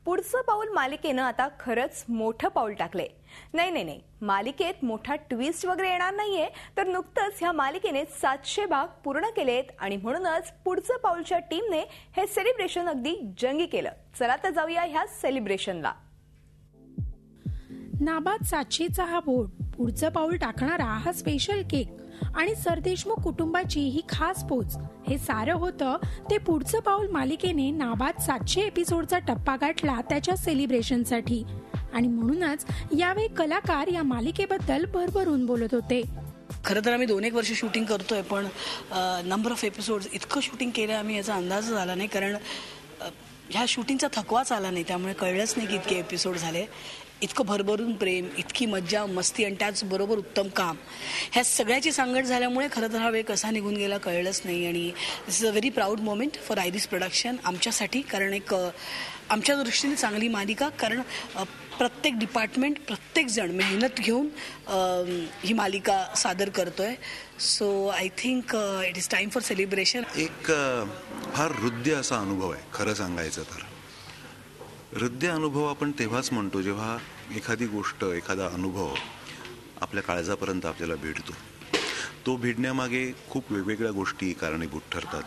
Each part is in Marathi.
पुढचं पाऊल मालिकेनं आता खरंच मोठं पाऊल टाकले. नाही, मालिकेत मोठा ट्विस्ट वगैरे येणार नाहीये, तर नुकतंच ह्या मालिकेने 700 भाग पूर्ण केलेत आणि म्हणूनच पुढचं पाऊलच्या टीमने हे सेलिब्रेशन अगदी जंगी केलं. चला तर जाऊया ह्या सेलिब्रेशनला. नाबाद 700चा हा बोर्ड, पुढचं पाऊल टाकणारा हा स्पेशल केक आणि सरदेशमुख कुटुंबाची ही खास पोच, हे सारं होतं ते पुढचं पाऊल मालिकेने नाबाद 700 एपिसोडचा टप्पा गाठला त्याच्या सेलिब्रेशनसाठी. आणि म्हणूनच यावेळी कलाकार या मालिकेबद्दल भरभरून बोलत होते. खरं तर आम्ही 2-1 वर्ष शूटिंग करतोय, पण नंबर ऑफ एपिसोड्स इतकं शूटिंग केलं आम्ही याचा अंदाजच आला नाही, कारण ह्या शूटिंगचा थकवाच आला नाही, त्यामुळे कळलंच नाही की इतके एपिसोड झाले. इतकं भरभरून प्रेम, इतकी मज्जा मस्ती आणि त्याचबरोबर उत्तम काम, ह्या सगळ्याची सांगड झाल्यामुळे खरं तर हा वेळ कसा निघून गेला कळलंच नाही. आणि this is a very proud moment for Iris production, आमच्यासाठी, कारण एक आमच्या दृष्टीने चांगली मालिका, कारण प्रत्येक डिपार्टमेंट, प्रत्येक जण मेहनत घेऊन ही मालिका सादर करतोय. So I think it is time for celebration. एक फार हृदय असा अनुभव आहे खरं सांगायचं तर. हृदय अनुभव आपण तेव्हाच म्हणतो जेव्हा एखादी गोष्ट, एखादा अनुभव आपल्या काळजापर्यंत आपल्याला भिडतो. तो भिडण्यामागे खूप वेगवेगळ्या गोष्टी कारणीभूत ठरतात.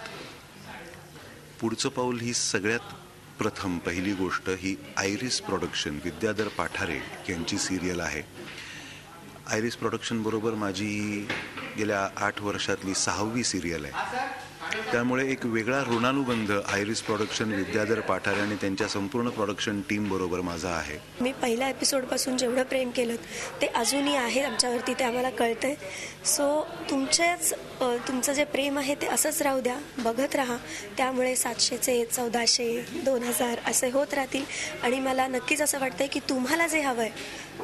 पुढचं पाऊल ही सगळ्यात प्रथम पहिली गोष्ट ही आयरिस प्रोडक्शन, विद्याधर पाठारे यांची सिरियल आहे. आयरिस प्रोडक्शन बरोबर माझी गेल्या 8 वर्षातली 6वी सिरियल आहे. त्यामुळे एक वेगळा ऋणानुबंध आयरिस प्रोडक्शन, विद्याधर पाठारे आणि त्यांच्या संपूर्ण प्रोडक्शन टीम बरोबर माझा आहे. मी पहिल्या एपिसोडपासून जेवढं प्रेम केलं ते अजूनही आहे आमच्यावरती, ते आम्हाला कळतंय. सो तुमचं जे प्रेम आहे ते असंच राहू द्या, बघत राहा. त्यामुळे 700चे 1400, 2000 असे होत राहतील. आणि मला नक्कीच असं वाटतंय की तुम्हाला जे हवंय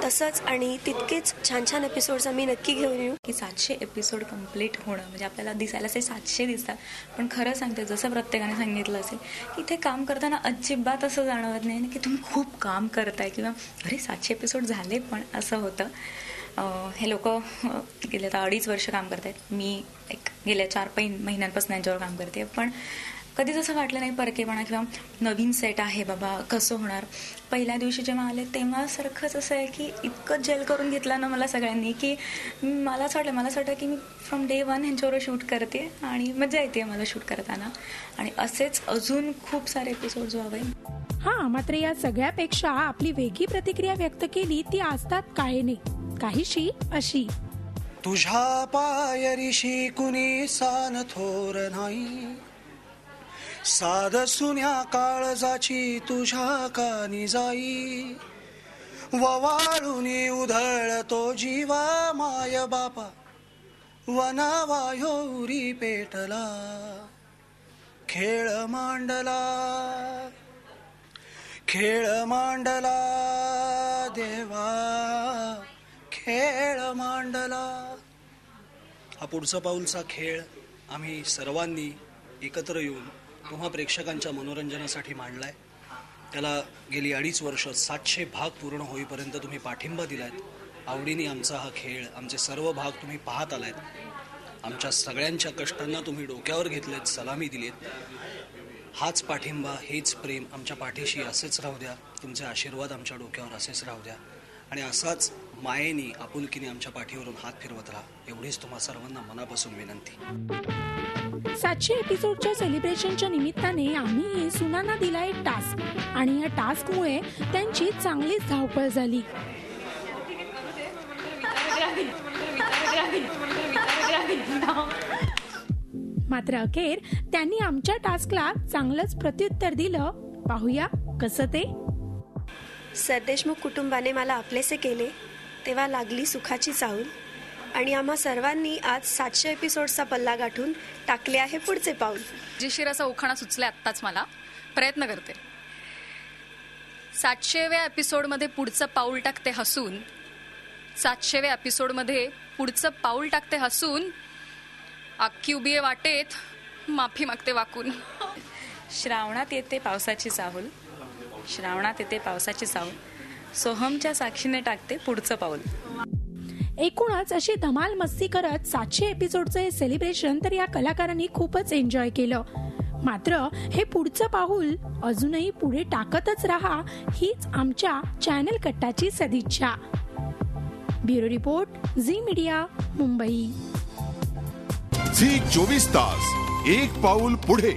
तसंच आणि तितकेच छान छान एपिसोड्स आम्ही नक्की घेऊन येऊ. की 700 एपिसोड कम्प्लीट होणं म्हणजे आपल्याला दिसायला असे 700 दिसतात, पण खरं सांगते जसं प्रत्येकाने सांगितलं असेल की इथे काम करताना अजिबात असं जाणवत नाही की तुम्ही खूप काम करताय किंवा अरे 700 एपिसोड झाले पण असं होतं. हे लोक गेले तर 2.5 वर्ष काम करत आहेत, मी एक गेल्या 4-5 महिन्यांपासून यांच्यावर काम करते, पण कधीच असं वाटलं नाही परकेपणा किंवा नवीन सेट आहे बाबा कसं होणार. पहिल्या दिवशी जेव्हा आले तेव्हा सारखंच असं आहे की इतकं जेल करून घेतलं ना मला सगळ्यांनी, की मला असं वाटतं की मी फ्रॉम डे 1 ह्यांच्यावर शूट करते आणि मजा येते मला शूट करताना. आणि असेच अजून खूप सारे एपिसोड्स व्हावे. हा, मात्र या सगळ्यापेक्षा आपली वेगळी प्रतिक्रिया व्यक्त केली ती असतात काहीने, काहीशी अशी. तुझ्या पायरीशी कुणी सान थोर नाही, साध सुन्या काळजाची तुझ्या कानी जाई, ववाळुनी उधळतो जीवा माय बापा, वनावायोरी पेटला, खेळ मांडला देवा, खेळ मांडला. हा पुढचा पाऊलचा खेळ आम्ही सर्वांनी एकत्र येऊन तुम्हा प्रेक्षकांच्या मनोरंजनासाठी मांडलाय. त्याला गेली 2.5 वर्ष 700 भाग पूर्ण होईपर्यंत तुम्ही पाठिंबा दिलायत. आवडीने आमचा हा खेळ, आमचे सर्व भाग तुम्ही पाहत आलायत. आमच्या सगळ्यांच्या कष्टांना तुम्ही डोक्यावर घेतलेत, सलामी दिलीत. हाच पाठिंबा, हेच प्रेम आमच्या पाठीशी असेच राहू द्या. तुमचे आशीर्वाद आमच्या डोक्यावर असेच राहू द्या आणि असाच मायेने, आपुलकीने आमच्या पाठीवरून हात फिरवत राहा, एवढीच तुम्हा सर्वांना मनापासून विनंती. 700 एपिसोडच्या सेलिब्रेशनच्या निमित्ताने आम्ही सुनांना दिला एक टास्क आणि या टास्कमुळे त्यांची चांगलीच धावपळ झाली. मात्र अखेर त्यांनी आमच्या टास्कला चांगलंच प्रत्युत्तर दिलं. पाहूया कसं ते. सरदेशमुख कुटुंबाने मला आपलेसे केले तेव्हा लागली सुखाची चाहूल आणि आम्हा सर्वांनी आज 700 एपिसोडचा पल्ला गाठून टाकले आहे पुढचे पाऊल. जिशीर असा उखाणा सुचलाय आत्ताच, मला प्रयत्न करते. 700व्या एपिसोडमध्ये पुढचं पाऊल टाकते हसून, 700व्या एपिसोडमध्ये पुढचं पाऊल टाकते हसून, अख्खी उभी आहे वाटेत, माफी मागते वाकून. श्रावणात येते पावसाची चाहूल, श्रावणात येते पावसाची चाहूल, सोहमच्या साक्षीने टाकते पुढचं पाऊल. एकूणच अशी धमाल मस्ती करत 700 एपिसोडचं हे सेलिब्रेशन तर या कलाकारांनी खूपच एन्जॉय केलं. मात्र हे पुढचं पाऊल अजूनही पुढे टाकतच राहा हीच आमच्या चॅनल कट्टाची सदिच्छा. Bureau report, Zee media, Mumbai. Zee 24 तास, एक पाऊल पुढे.